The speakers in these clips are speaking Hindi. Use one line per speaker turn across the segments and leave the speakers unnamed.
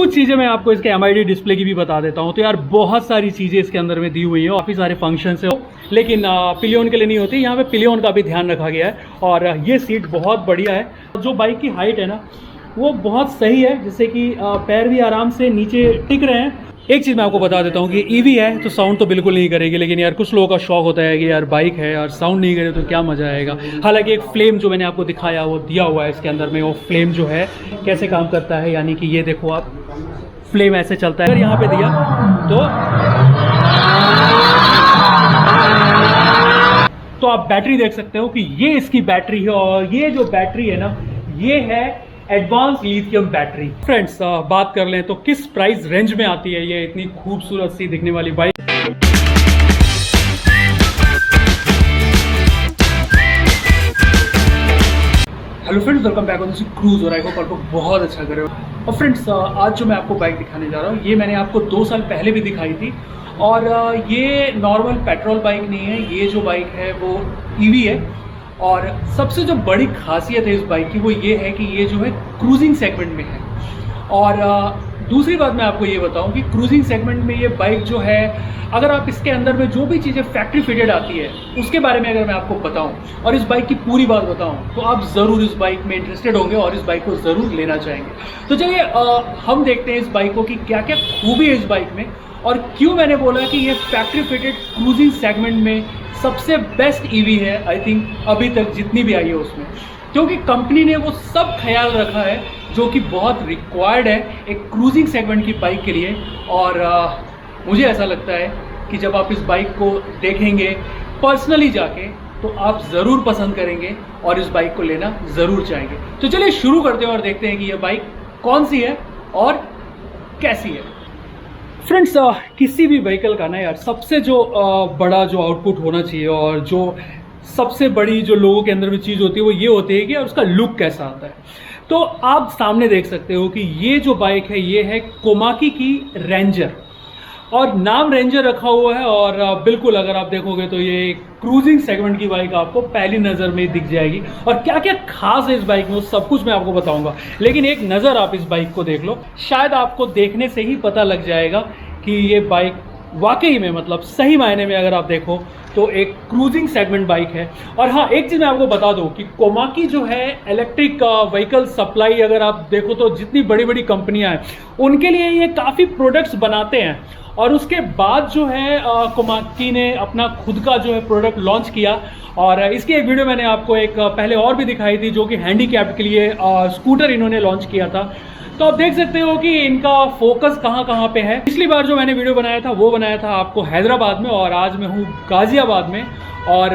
कुछ चीज़ें मैं आपको इसके MID डिस्प्ले की भी बता देता हूँ। तो यार बहुत सारी चीज़ें इसके अंदर में दी हुई हैं, काफ़ी सारे फंक्शन है, लेकिन पिलियन के लिए नहीं होती। यहाँ पे पिलियन का भी ध्यान रखा गया है और ये सीट बहुत बढ़िया है। जो बाइक की हाइट है ना वो बहुत सही है, जिससे कि पैर भी आराम से नीचे टिक रहे हैं। एक चीज़ मैं आपको बता देता हूँ कि EV है तो साउंड तो बिल्कुल नहीं करेगी, लेकिन यार कुछ लोगों का शौक होता है कि यार बाइक है और साउंड नहीं करे तो क्या मज़ा आएगा। हालांकि एक फ्लेम जो मैंने आपको दिखाया वो दिया हुआ है इसके अंदर में, वो फ्लेम जो है कैसे काम करता है, यानी कि ये देखो आप, फ्लेम ऐसे चलता है। अगर यहाँ पे दिया तो आप बैटरी देख सकते हो कि ये इसकी बैटरी है, और ये जो बैटरी है ना ये है एडवांस लिथियम बैटरी। फ्रेंड्स बात कर लें तो किस प्राइस रेंज में आती है ये इतनी खूबसूरत सी दिखने वाली bike. Hello friends, welcome back on cruise, और आई होप आपको बहुत अच्छा करे। और फ्रेंड्स आज जो मैं आपको बाइक दिखाने जा रहा हूँ ये मैंने आपको 2 साल पहले भी दिखाई थी, और ये नॉर्मल पेट्रोल बाइक नहीं है, ये जो बाइक है वो EV है। और सबसे जो बड़ी खासियत है इस बाइक की वो ये है कि ये जो है क्रूजिंग सेगमेंट में है। और दूसरी बात मैं आपको ये बताऊं कि क्रूजिंग सेगमेंट में ये बाइक जो है, अगर आप इसके अंदर में जो भी चीज़ें फैक्ट्री फिटेड आती है उसके बारे में अगर मैं आपको बताऊं और इस बाइक की पूरी बात बताऊं तो आप ज़रूर इस बाइक में इंटरेस्टेड होंगे और इस बाइक को ज़रूर लेना चाहेंगे। तो चलिए हम देखते हैं इस बाइकों की क्या क्या खूबी है इस बाइक में, और क्यों मैंने बोला कि ये फैक्ट्री फिटेड क्रूजिंग सेगमेंट में सबसे बेस्ट EV है आई थिंक अभी तक जितनी भी आई है उसमें, क्योंकि कंपनी ने वो सब ख्याल रखा है जो कि बहुत रिक्वायर्ड है एक क्रूजिंग सेगमेंट की बाइक के लिए। और मुझे ऐसा लगता है कि जब आप इस बाइक को देखेंगे पर्सनली जाके तो आप ज़रूर पसंद करेंगे और इस बाइक को लेना ज़रूर चाहेंगे। तो चलिए शुरू करते हैं और देखते हैं कि ये बाइक कौन सी है और कैसी है। फ्रेंड्स किसी भी व्हीकल का ना यार सबसे जो बड़ा जो आउटपुट होना चाहिए और जो सबसे बड़ी जो लोगों के अंदर में चीज़ होती है वो ये होती है कि यार उसका लुक कैसा आता है। तो आप सामने देख सकते हो कि ये जो बाइक है ये है कोमाकी की रेंजर, और नाम रेंजर रखा हुआ है। और बिल्कुल अगर आप देखोगे तो ये क्रूजिंग सेगमेंट की बाइक आपको पहली नज़र में दिख जाएगी। और क्या क्या खास है इस बाइक में वो सब कुछ मैं आपको बताऊंगा, लेकिन एक नज़र आप इस बाइक को देख लो, शायद आपको देखने से ही पता लग जाएगा कि ये बाइक वाकई में मतलब सही मायने में अगर आप देखो तो एक क्रूजिंग सेगमेंट बाइक है। और हाँ, एक चीज़ मैं आपको बता दूं कि कोमाकी जो है इलेक्ट्रिक व्हीकल सप्लाई, अगर आप देखो तो जितनी बड़ी बड़ी कंपनियां हैं उनके लिए ये काफ़ी प्रोडक्ट्स बनाते हैं। और उसके बाद जो है कोमाकी ने अपना खुद का जो है प्रोडक्ट लॉन्च किया, और इसकी एक वीडियो मैंने आपको एक पहले और भी दिखाई थी जो कि हैंडीकैप्ड के लिए स्कूटर इन्होंने लॉन्च किया था। तो आप देख सकते हो कि इनका फोकस कहाँ कहाँ पे है। पिछली बार जो मैंने वीडियो बनाया था वो बनाया था आपको हैदराबाद में, और आज मैं हूँ गाजियाबाद में। और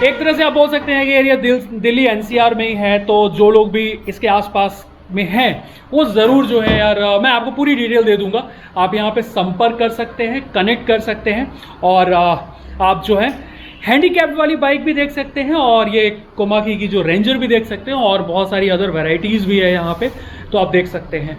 एक तरह से आप बोल सकते हैं कि एरिया दिल्ली NCR में ही है, तो जो लोग भी इसके आसपास में हैं वो ज़रूर जो है यार मैं आपको पूरी डिटेल दे दूंगा। आप यहाँ पे संपर्क कर सकते हैं, कनेक्ट कर सकते हैं, और आप जो है हैंडीकैप्ड वाली बाइक भी देख सकते हैं, और ये कोमाकी की जो रेंजर भी देख सकते हैं, और बहुत सारी अदर वैरायटीज़ भी है यहाँ पे, तो आप देख सकते हैं।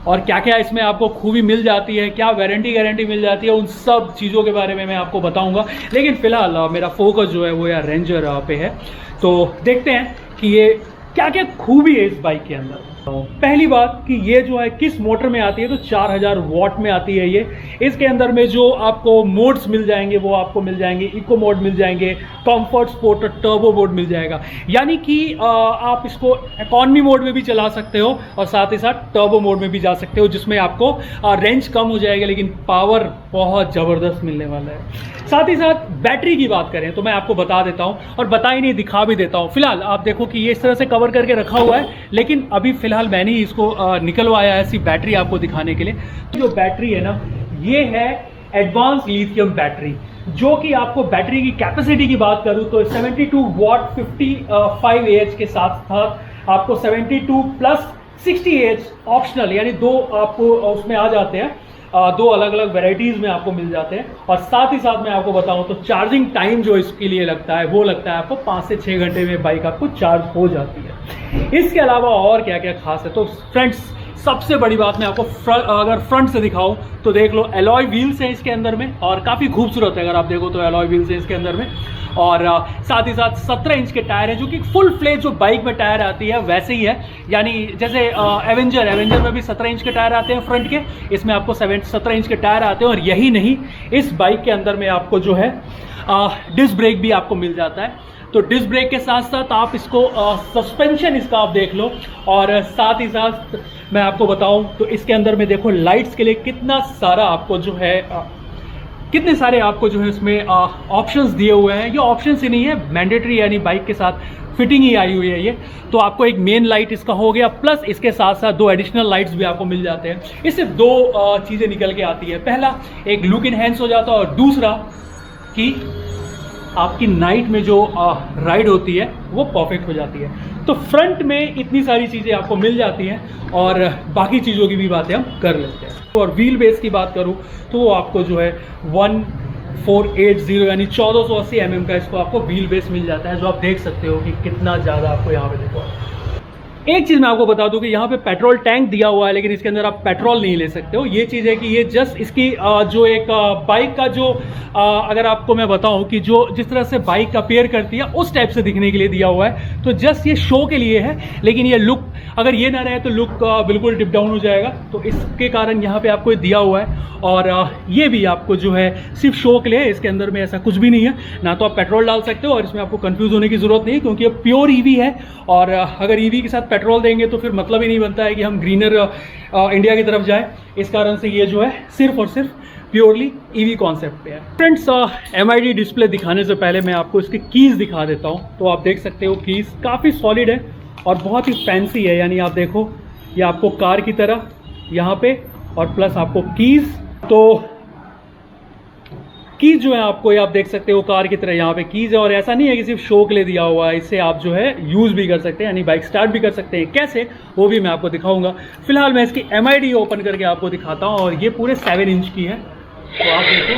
और क्या क्या इसमें आपको खूबी मिल जाती है, क्या वारंटी गारंटी मिल जाती है, उन सब चीज़ों के बारे में मैं आपको बताऊंगा। लेकिन फिलहाल मेरा फोकस जो है वो यार रेंजर पे है। तो देखते हैं कि ये क्या क्या खूबी है इस बाइक के अंदर। पहली बात कि ये जो है किस मोटर में आती है, तो 4000 वॉट में आती है ये। इसके अंदर में जो आपको मोड्स मिल जाएंगे वो आपको मिल जाएंगे, इको मोड मिल जाएंगे, कंफर्ट, स्पोर्ट और टर्बो मोड मिल जाएगा। यानी कि आप इसको इकॉनमी मोड में भी चला सकते हो और साथ ही साथ टर्बो मोड में भी जा सकते हो, जिसमें आपको रेंज कम हो जाएगा लेकिन पावर बहुत ज़बरदस्त मिलने वाला है। साथ ही साथ बैटरी की बात करें तो मैं आपको बता देता हूँ, और बता ही नहीं दिखा भी देता हूँ। फिलहाल आप देखो कि ये इस तरह से कवर करके रखा हुआ है, लेकिन अभी फिलहाल मैंने ही इसको निकलवाया है ऐसी बैटरी आपको दिखाने के लिए। जो बैटरी है ना ये है एडवांस लिथियम बैटरी, जो कि आपको बैटरी की कैपेसिटी की बात करूँ तो 72 वॉट 55 AH के साथ साथ आपको 72 प्लस 60 AH ऑप्शनल, यानी 2 आपको उसमें आ जाते हैं, 2 अलग अलग वेराइटीज़ में आपको मिल जाते हैं। और साथ ही साथ मैं आपको बताऊं तो चार्जिंग टाइम जो इसके लिए लगता है वो लगता है आपको 5 से 6 घंटे में बाइक आपको चार्ज हो जाती है। इसके अलावा और क्या क्या खास है, तो फ्रेंड्स सबसे बड़ी बात मैं आपको अगर फ्रंट से दिखाऊं तो देख लो, एलॉय व्हील्स हैं इसके अंदर में और काफ़ी खूबसूरत है। अगर आप देखो तो एलॉय व्हील्स हैं इसके अंदर में, और साथ ही साथ 17 इंच के टायर हैं, जो कि फुल फ्लेज जो बाइक में टायर आती है वैसे ही है। यानी जैसे एवेंजर में भी 17 इंच के टायर आते हैं फ्रंट के, इसमें आपको 17 इंच के टायर आते हैं। और यही नहीं, इस बाइक के अंदर में आपको जो है डिस्क ब्रेक भी आपको मिल जाता है। तो डिस्क ब्रेक के साथ साथ आप इसको सस्पेंशन इसका आप देख लो, और साथ ही साथ मैं आपको बताऊं तो इसके अंदर में देखो लाइट्स के लिए कितना सारा आपको जो है कितने सारे आपको जो है इसमें ऑप्शंस दिए हुए हैं। ये ऑप्शंस ही नहीं है, मैंडेटरी, यानी बाइक के साथ फिटिंग ही आई हुई है ये। तो आपको एक मेन लाइट इसका हो गया, प्लस इसके साथ साथ 2 एडिशनल लाइट्स भी आपको मिल जाते हैं। इससे 2 चीज़ें निकल के आती है। पहला, एक लुक इनहेंस हो जाता है, और दूसरा कि आपकी नाइट में जो राइड होती है वो परफेक्ट हो जाती है। तो फ्रंट में इतनी सारी चीज़ें आपको मिल जाती हैं, और बाकी चीज़ों की भी बातें हम कर लेते हैं। और व्हील बेस की बात करूं तो वो आपको जो है 1480 यानी 1480 mm का इसको आपको व्हील बेस मिल जाता है, जो आप देख सकते हो कि कितना ज़्यादा आपको यहाँ पे देखो। एक चीज़ मैं आपको बता दूं कि यहाँ पे पेट्रोल टैंक दिया हुआ है, लेकिन इसके अंदर आप पेट्रोल नहीं ले सकते हो। ये चीज़ है कि ये जस्ट इसकी जो एक बाइक का जो अगर आपको मैं बताऊं कि जो जिस तरह से बाइक अपीयर करती है उस टाइप से दिखने के लिए दिया हुआ है। तो जस्ट ये शो के लिए है, लेकिन ये लुक अगर ये ना रहे तो लुक बिल्कुल डिप डाउन हो जाएगा। तो इसके कारण यहाँ पे आपको दिया हुआ है, और ये भी आपको जो है सिर्फ शो के लिए, इसके अंदर में ऐसा कुछ भी नहीं है। ना तो आप पेट्रोल डाल सकते हो, और इसमें आपको कंफ्यूज होने की ज़रूरत नहीं है, क्योंकि ये प्योर ईवी है। और अगर ईवी के साथ पेट्रोल देंगे तो फिर मतलब ही नहीं बनता है कि हम ग्रीनर इंडिया की तरफ जाएं। इस कारण से ये जो है सिर्फ और सिर्फ प्योरली ईवी कॉन्सेप्ट पे है। फ्रेंड्स, MID डिस्प्ले दिखाने से पहले मैं आपको इसके कीज़ दिखा देता हूँ। तो आप देख सकते हो कीज़ काफ़ी सॉलिड है और बहुत ही फैंसी है। यानी आप देखो, ये आपको कार की तरह यहाँ पे, और प्लस आपको कीज़, तो कीज जो है आपको ये आप देख सकते हो कार की तरह यहाँ पे कीज है। और ऐसा नहीं है कि सिर्फ शो के लिए दिया हुआ है, इससे आप जो है यूज़ भी कर सकते हैं, यानी बाइक स्टार्ट भी कर सकते हैं। कैसे, वो भी मैं आपको दिखाऊंगा। फिलहाल मैं इसकी MID ओपन करके आपको दिखाता हूँ, और ये पूरे 7 इंच की है। तो आप देखो,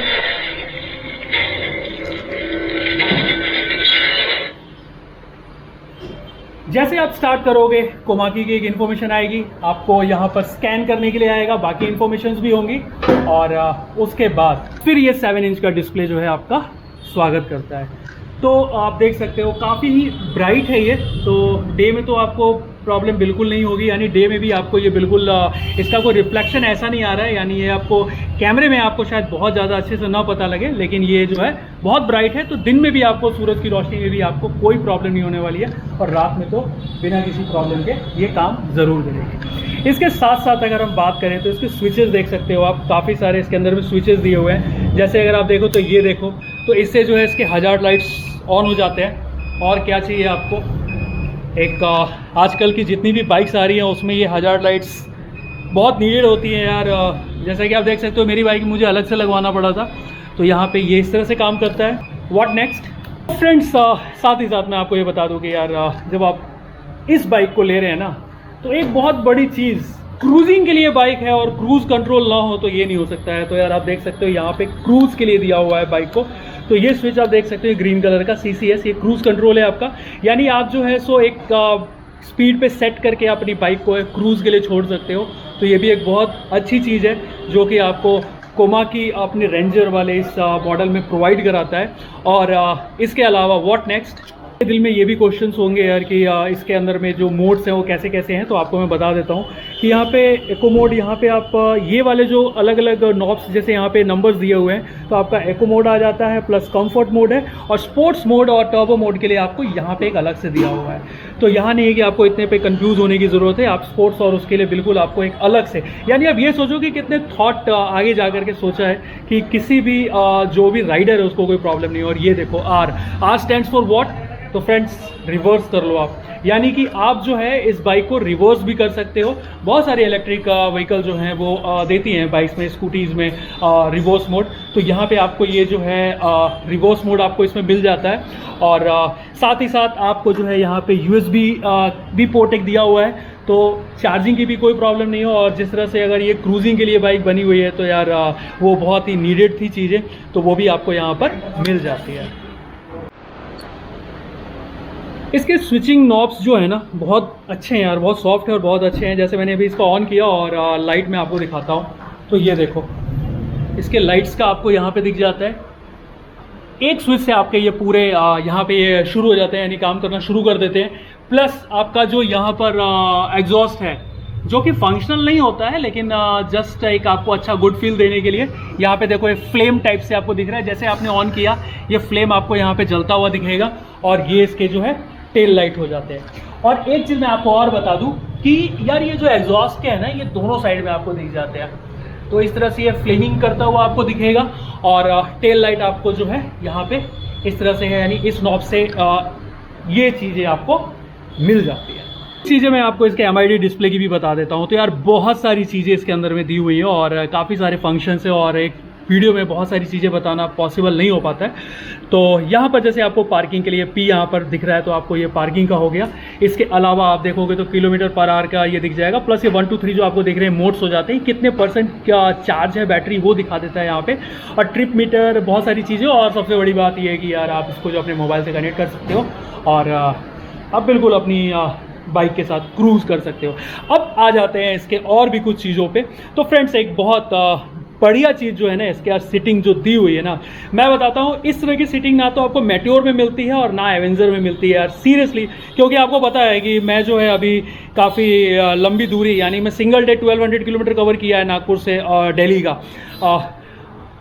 जैसे आप स्टार्ट करोगे कोमाकी की एक इन्फॉर्मेशन आएगी, आपको यहाँ पर स्कैन करने के लिए आएगा, बाकी इन्फॉर्मेशंस भी होंगी, और उसके बाद फिर ये 7 इंच का डिस्प्ले जो है आपका स्वागत करता है। तो आप देख सकते हो काफ़ी ही ब्राइट है ये। तो डे में तो आपको प्रॉब्लम बिल्कुल नहीं होगी, यानी डे में भी आपको ये बिल्कुल इसका कोई रिफ्लेक्शन ऐसा नहीं आ रहा है। यानी ये आपको कैमरे में आपको शायद बहुत ज़्यादा अच्छे से ना पता लगे, लेकिन ये जो है बहुत ब्राइट है। तो दिन में भी आपको सूरज की रोशनी में भी आपको कोई प्रॉब्लम नहीं होने वाली है, और रात में तो बिना किसी प्रॉब्लम के ये काम ज़रूर करेगी। इसके साथ साथ अगर हम बात करें तो इसके स्विचेस देख सकते हो आप, काफ़ी सारे इसके अंदर में स्विचेस दिए हुए हैं। जैसे अगर आप देखो तो ये देखो, तो इससे जो है इसके हज़ार्ड लाइट्स ऑन हो जाते हैं। और क्या चाहिए आपको, एक आजकल की जितनी भी बाइक्स आ रही हैं उसमें ये हज़ार्ड लाइट्स बहुत नीडेड होती हैं यार। जैसा कि आप देख सकते हो मेरी बाइक मुझे अलग से लगवाना पड़ा था, तो यहाँ पे ये इस तरह से काम करता है। व्हाट नेक्स्ट फ्रेंड्स, साथ ही साथ मैं आपको ये बता दूँ कि यार जब आप इस बाइक को ले रहे हैं ना, तो एक बहुत बड़ी चीज़, क्रूजिंग के लिए बाइक है और क्रूज़ कंट्रोल ना हो तो ये नहीं हो सकता है। तो यार आप देख सकते हो यहाँ पे क्रूज़ के लिए दिया हुआ है बाइक को। तो ये स्विच आप देख सकते हो ग्रीन कलर का CCS, ये क्रूज़ कंट्रोल है आपका। यानी आप जो है सो एक स्पीड पे सेट करके अपनी बाइक को क्रूज़ के लिए छोड़ सकते हो। तो ये भी एक बहुत अच्छी चीज़ है जो कि आपको कोमाकी अपने रेंजर वाले इस मॉडल में प्रोवाइड कराता है। और इसके अलावा व्हाट नेक्स्ट, दिल में ये भी क्वेश्चंस होंगे यार कि इसके अंदर में जो मोड्स हैं वो कैसे कैसे हैं। तो आपको मैं बता देता हूँ कि यहाँ पे एको मोड, यहाँ पे आप ये वाले जो अलग अलग नॉब्स जैसे यहाँ पे नंबर्स दिए हुए हैं, तो आपका एको मोड आ जाता है, प्लस कंफर्ट मोड है, और स्पोर्ट्स मोड और टर्बो मोड के लिए आपको यहाँ पे एक अलग से दिया हुआ है। तो यहाँ नहीं है कि आपको इतने पे कंफ्यूज होने की ज़रूरत है। आप स्पोर्ट्स और उसके लिए बिल्कुल आपको एक अलग से, यानी आप ये सोचो कि कितने थॉट आगे जा करके सोचा है कि किसी भी जो भी राइडर है उसको कोई प्रॉब्लम नहीं हो। और ये देखो R स्टैंड्स फॉर वॉट, तो फ्रेंड्स रिवर्स कर लो आप, यानी कि आप जो है इस बाइक को रिवर्स भी कर सकते हो। बहुत सारी इलेक्ट्रिक व्हीकल जो हैं वो देती हैं बाइक्स में, स्कूटीज़ में रिवर्स मोड। तो यहाँ पे आपको ये जो है रिवर्स मोड आपको इसमें मिल जाता है। और साथ ही साथ आपको जो है यहाँ पे USB भी पोर्ट एक दिया हुआ है, तो चार्जिंग की भी कोई प्रॉब्लम नहीं हो। और जिस तरह से अगर ये क्रूजिंग के लिए बाइक बनी हुई है तो यार वो बहुत ही नीडेड थी चीज़ें, तो वो भी आपको यहाँ पर मिल जाती है। इसके स्विचिंग नॉब्स जो है ना बहुत अच्छे हैं यार, बहुत सॉफ्ट है और बहुत अच्छे हैं। जैसे मैंने अभी इसको ऑन किया और लाइट में आपको दिखाता हूँ, तो ये देखो इसके लाइट्स का आपको यहाँ पे दिख जाता है। एक स्विच से आपके ये पूरे यहाँ पे ये शुरू हो जाते हैं, यानी काम करना शुरू कर देते हैं। प्लस आपका जो यहाँ पर एग्जॉस्ट है जो कि फंक्शनल नहीं होता है, लेकिन जस्ट एक आपको अच्छा गुड फील देने के लिए यहाँ पे देखो ये फ्लेम टाइप से आपको दिख रहा है। जैसे आपने ऑन किया ये फ्लेम आपको यहाँ पे जलता हुआ दिखेगा और ये इसके जो है टेल लाइट हो जाते हैं। और एक चीज़ मैं आपको और बता दूँ कि यार ये जो एग्जॉस्ट के है ना, ये दोनों साइड में आपको दिख जाते हैं। तो इस तरह से ये फ्लेमिंग करता हुआ आपको दिखेगा और टेल लाइट आपको जो है यहाँ पे इस तरह से है, यानी इस नॉब से ये चीज़ें आपको मिल जाती है। चीज़ें मैं आपको इसके MID डिस्प्ले की भी बता देता हूँ। तो यार बहुत सारी चीज़ें इसके अंदर में दी हुई हैं और काफ़ी सारे फंक्शंस है और एक वीडियो में बहुत सारी चीज़ें बताना पॉसिबल नहीं हो पाता है। तो यहाँ पर जैसे आपको पार्किंग के लिए P यहाँ पर दिख रहा है, तो आपको ये पार्किंग का हो गया। इसके अलावा आप देखोगे तो km/h का ये दिख जाएगा। प्लस ये 1 2 3 जो आपको दिख रहे हैं मोड्स हो जाते हैं, कितने % का चार्ज है बैटरी वो दिखा देता है यहाँ पे। और ट्रिप मीटर, बहुत सारी चीज़ें। और सबसे बड़ी बात ये है कि यार आप इसको जो अपने मोबाइल से कनेक्ट कर सकते हो और आप बिल्कुल अपनी बाइक के साथ क्रूज़ कर सकते हो। अब आ जाते हैं इसके और भी कुछ चीज़ों पे। तो फ्रेंड्स एक बहुत बढ़िया चीज़ जो है ना इसके यार सीटिंग जो दी हुई है ना, मैं बताता हूँ इस तरह की सीटिंग ना तो आपको मेट्योर में मिलती है और ना एवेंजर में मिलती है यार, सीरियसली। क्योंकि आपको पता है कि मैं जो है अभी काफ़ी लंबी दूरी, यानी मैं सिंगल डे 1200 किलोमीटर कवर किया है नागपुर से दिल्ली का।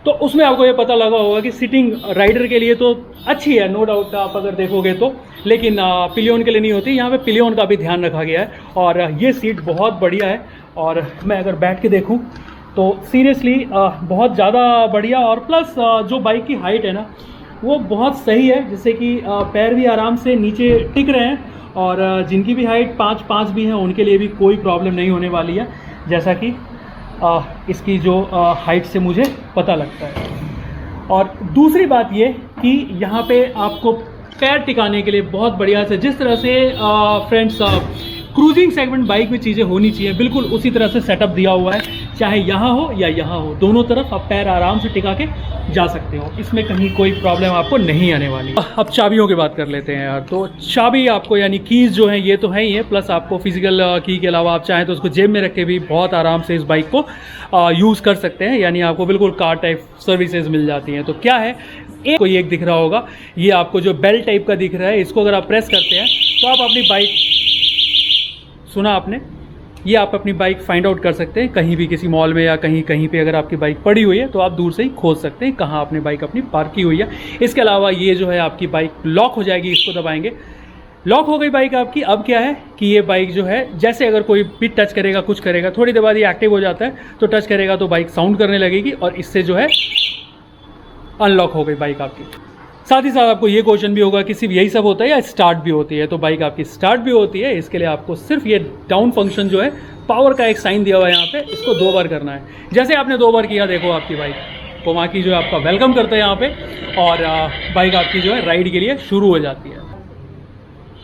तो उसमें आपको ये पता लगा होगा कि सीटिंग राइडर के लिए तो अच्छी है, नो डाउट आप अगर देखोगे तो, लेकिन पिलियन के लिए नहीं होती। यहाँ पे पिलियन का भी ध्यान रखा गया है और ये सीट बहुत बढ़िया है। और मैं अगर बैठ के देखूँ तो सीरियसली बहुत ज़्यादा बढ़िया। और प्लस जो बाइक की हाइट है ना वो बहुत सही है, जिससे कि पैर भी आराम से नीचे टिक रहे हैं। और जिनकी भी हाइट 5'5" भी है उनके लिए भी कोई प्रॉब्लम नहीं होने वाली है, जैसा कि इसकी जो हाइट से मुझे पता लगता है। और दूसरी बात ये कि यहाँ पे आपको पैर टिकाने के लिए बहुत बढ़िया से, जिस तरह से फ्रेंड्स क्रूजिंग सेगमेंट बाइक में चीज़ें होनी चाहिए बिल्कुल उसी तरह से सेटअप दिया हुआ है। चाहे यहाँ हो या यहाँ हो, दोनों तरफ आप पैर आराम से टिका के जा सकते हो, इसमें कहीं कोई प्रॉब्लम आपको नहीं आने वाली। अब चाबियों की बात कर लेते हैं यार। तो चाबी आपको, यानी कीज़ जो है ये तो है ही है, प्लस आपको फिजिकल की के अलावा आप चाहें तो उसको जेब में रख के भी बहुत आराम से इस बाइक को यूज़ कर सकते हैं, यानी आपको बिल्कुल कार टाइप सर्विसेज मिल जाती हैं। तो क्या है, एक दिख रहा होगा, ये आपको जो बेल टाइप का दिख रहा है, इसको अगर आप प्रेस करते हैं तो आप अपनी बाइक, सुना आपने, ये आप अपनी बाइक फाइंड आउट कर सकते हैं कहीं भी, किसी मॉल में या कहीं कहीं पे अगर आपकी बाइक पड़ी हुई है तो आप दूर से ही खोज सकते हैं कहाँ आपने बाइक अपनी पार्क की हुई है। इसके अलावा ये जो है आपकी बाइक लॉक हो जाएगी, इसको दबाएंगे, लॉक हो गई बाइक आपकी। अब क्या है कि ये बाइक जो है, जैसे अगर कोई भी टच करेगा, कुछ करेगा, थोड़ी देर बाद ये एक्टिव हो जाता है, तो टच करेगा तो बाइक साउंड करने लगेगी और इससे जो है अनलॉक हो गई बाइक आपकी। साथ ही साथ आपको ये क्वेश्चन भी होगा कि सिर्फ यही सब होता है या स्टार्ट भी होती है। तो बाइक आपकी स्टार्ट भी होती है। इसके लिए आपको सिर्फ ये डाउन फंक्शन जो है, पावर का एक साइन दिया हुआ है यहाँ पे, इसको 2 बार करना है। जैसे आपने 2 बार किया, देखो आपकी बाइक कोमाकी जो है आपका वेलकम करता है यहाँ पे और बाइक आपकी जो है राइड के लिए शुरू हो जाती है।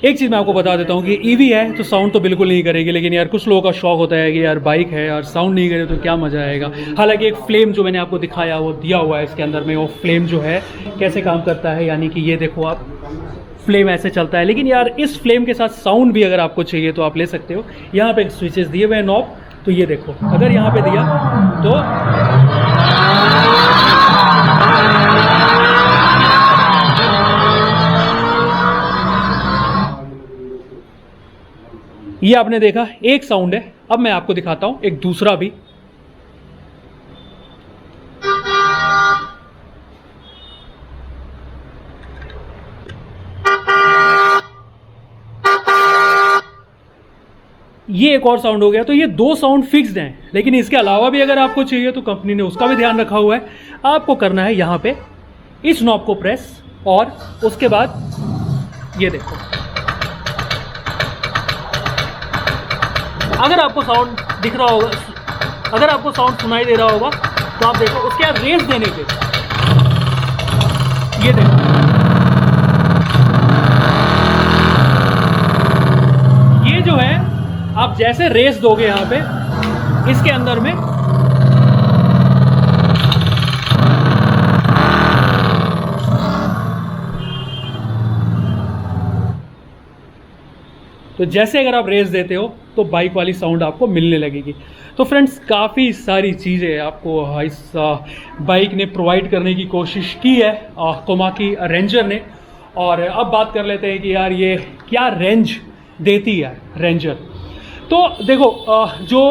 एक चीज़ मैं आपको बता देता हूँ कि ईवी है तो साउंड तो बिल्कुल नहीं करेगी, लेकिन यार कुछ लोगों का शौक होता है कि यार बाइक है और साउंड नहीं करे तो क्या मज़ा आएगा। हालांकि एक फ्लेम जो मैंने आपको दिखाया वो दिया हुआ है इसके अंदर में, वो फ्लेम जो है कैसे काम करता है, यानी कि ये देखो आप, फ्लेम ऐसे चलता है। लेकिन यार इस फ्लेम के साथ साउंड भी अगर आपको चाहिए तो आप ले सकते हो। यहाँ पे स्विचेस दिए हुए हैं नॉब, तो ये देखो अगर यहाँ पे दिया तो ये आपने देखा एक साउंड है। अब मैं आपको दिखाता हूं एक दूसरा भी। ये एक और साउंड हो गया। तो ये 2 साउंड फिक्स्ड हैं, लेकिन इसके अलावा भी अगर आपको चाहिए तो कंपनी ने उसका भी ध्यान रखा हुआ है। आपको करना है यहाँ पे इस नॉब को प्रेस और उसके बाद ये देखो, अगर आपको साउंड दिख रहा होगा, अगर आपको साउंड सुनाई दे रहा होगा तो आप देखो उसके बाद रेस देने पे, ये देखो ये जो है आप जैसे रेस दोगे यहाँ पे इसके अंदर में, तो जैसे अगर आप रेस देते हो तो बाइक वाली साउंड आपको मिलने लगेगी। तो फ्रेंड्स काफ़ी सारी चीज़ें आपको इस बाइक ने प्रोवाइड करने की कोशिश की है कोमाकी रेंजर ने। और अब बात कर लेते हैं कि यार ये क्या रेंज देती है रेंजर। तो देखो जो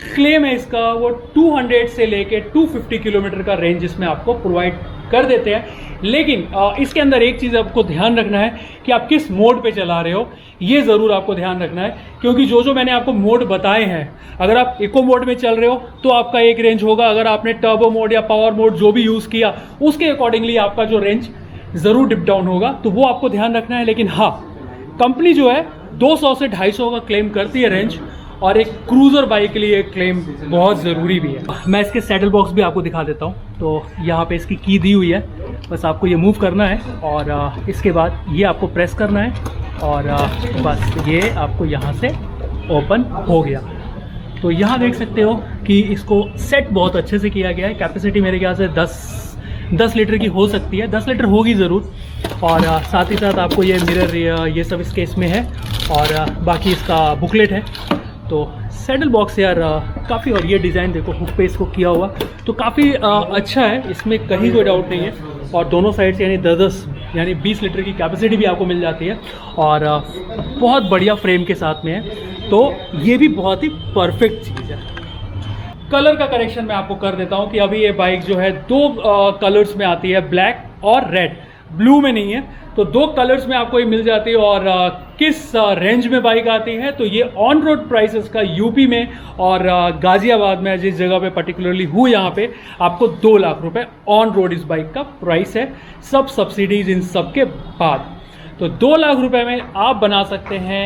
क्लेम है इसका वो 200 से लेके 250 किलोमीटर का रेंज इसमें आपको प्रोवाइड कर देते हैं। लेकिन इसके अंदर एक चीज़ आपको ध्यान रखना है कि आप किस मोड पे चला रहे हो, ये ज़रूर आपको ध्यान रखना है, क्योंकि जो मैंने आपको मोड बताए हैं, अगर आप इको मोड में चल रहे हो तो आपका एक रेंज होगा, अगर आपने टर्बो मोड या पावर मोड जो भी यूज़ किया उसके अकॉर्डिंगली आपका जो रेंज ज़रूर डिप डाउन होगा, तो वो आपको ध्यान रखना है। लेकिन हाँ, कंपनी जो है 200 से 250 का क्लेम करती है रेंज, और एक क्रूज़र बाइक के लिए क्लेम बहुत ज़रूरी भी है। मैं इसके सैडल बॉक्स भी आपको दिखा देता हूँ। तो यहाँ पे इसकी की दी हुई है, बस आपको ये मूव करना है और इसके बाद ये आपको प्रेस करना है और बस ये आपको यहाँ से ओपन हो गया। तो यहाँ देख सकते हो कि इसको सेट बहुत अच्छे से किया गया है। कैपेसिटी मेरे ख्याल से 10 लीटर की हो सकती है, 10 लीटर होगी ज़रूर। और साथ ही साथ आपको ये मिरर ये सब इसके इसमें है, और बाकी इसका बुकलेट है। तो सैडल बॉक्स यार काफ़ी, और ये डिज़ाइन देखो हुक पे इसको किया हुआ, तो काफ़ी अच्छा है, इसमें कहीं कोई डाउट नहीं है। और दोनों साइड से यानी 10 यानी 20 लीटर की कैपेसिटी भी आपको मिल जाती है, और बहुत बढ़िया फ्रेम के साथ में है। तो ये भी बहुत ही परफेक्ट चीज़ है। कलर का करेक्शन मैं आपको कर देता हूँ कि अभी ये बाइक जो है 2 कलर्स में आती है, ब्लैक और रेड, ब्लू में नहीं है। तो 2 कलर्स में आपको ये मिल जाती है। और किस रेंज में बाइक आती है, तो ये ऑन रोड प्राइसेस का यूपी में और गाजियाबाद में जिस जगह पे पर्टिकुलरली हूँ यहाँ पे आपको 2 लाख रुपए ऑन रोड इस बाइक का प्राइस है, सब सब्सिडीज इन सब के बाद। तो 2 लाख रुपए में आप बना सकते हैं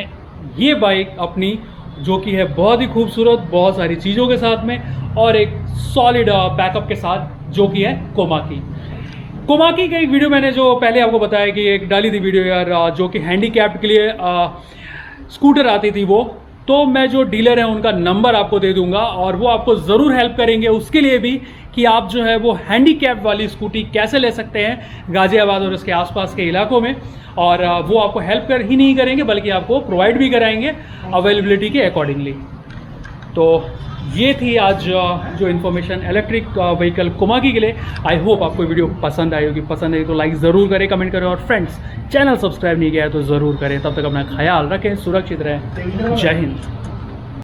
ये बाइक अपनी, जो कि है बहुत ही खूबसूरत, बहुत सारी चीज़ों के साथ में, और एक सॉलिड बैकअप के साथ, जो कि है कोमाकी का एक वीडियो मैंने जो पहले आपको बताया कि एक डाली थी वीडियो यार, जो कि हैंडीकैप्ड के लिए स्कूटर आती थी वो। तो मैं जो डीलर है उनका नंबर आपको दे दूंगा, और वो आपको ज़रूर हेल्प करेंगे उसके लिए भी कि आप जो है वो हैंडीकैप्ड वाली स्कूटी कैसे ले सकते हैं गाजियाबाद और उसके आसपास के इलाकों में। और वो आपको हेल्प कर ही नहीं करेंगे, बल्कि आपको प्रोवाइड भी कराएंगे अवेलेबिलिटी के अकॉर्डिंगली। तो ये थी आज जो इन्फॉर्मेशन इलेक्ट्रिक व्हीकल कोमाकी के लिए। आई होप आपको वीडियो पसंद आई होगी। पसंद आई तो लाइक ज़रूर करें, कमेंट करें, और फ्रेंड्स चैनल सब्सक्राइब नहीं किया है तो ज़रूर करें। तब तक अपना ख्याल रखें, सुरक्षित रहें। जय हिंद।